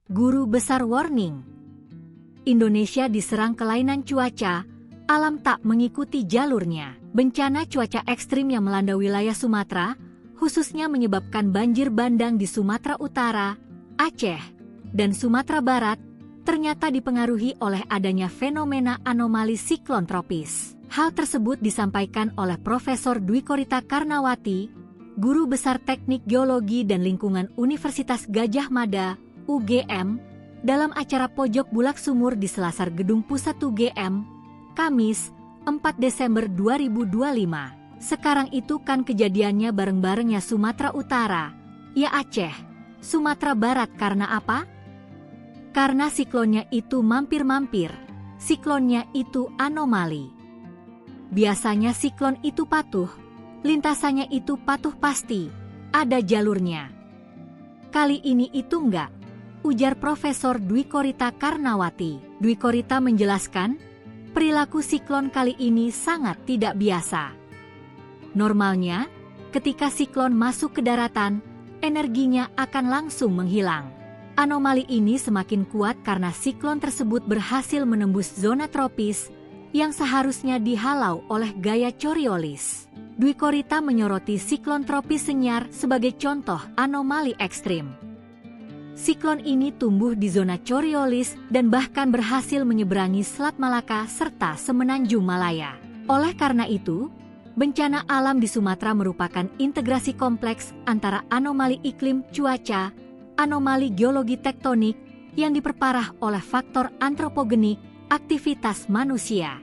Guru besar warning. Indonesia diserang kelainan cuaca, alam tak mengikuti jalurnya. Bencana cuaca ekstrim yang melanda wilayah Sumatera, khususnya menyebabkan banjir bandang di Sumatera Utara, Aceh, dan Sumatera Barat, ternyata dipengaruhi oleh adanya fenomena anomali siklon tropis. Hal tersebut disampaikan oleh Profesor Dwi Korita Karnawati, Guru Besar Teknik Geologi dan Lingkungan Universitas Gadjah Mada, UGM, dalam acara Pojok Bulak Sumur di Selasar Gedung Pusat UGM, Kamis, 4 Desember 2025. Sekarang itu kan kejadiannya bareng-barengnya Sumatera Utara, ya Aceh, Sumatera Barat karena apa? Karena siklonnya itu mampir-mampir, siklonnya itu anomali. Biasanya siklon itu patuh, lintasannya itu patuh pasti, ada jalurnya. Kali ini itu enggak, ujar Profesor Dwi Korita Karnawati. Dwi Korita menjelaskan, perilaku siklon kali ini sangat tidak biasa. Normalnya, ketika siklon masuk ke daratan, energinya akan langsung menghilang. Anomali ini semakin kuat karena siklon tersebut berhasil menembus zona tropis yang seharusnya dihalau oleh gaya Coriolis. Dwi Korita menyoroti siklon tropis Senyar sebagai contoh anomali ekstrim. Siklon ini tumbuh di zona Coriolis dan bahkan berhasil menyeberangi Selat Malaka serta Semenanjung Malaya. Oleh karena itu, bencana alam di Sumatera merupakan integrasi kompleks antara anomali iklim cuaca, anomali geologi tektonik yang diperparah oleh faktor antropogenik, aktivitas manusia.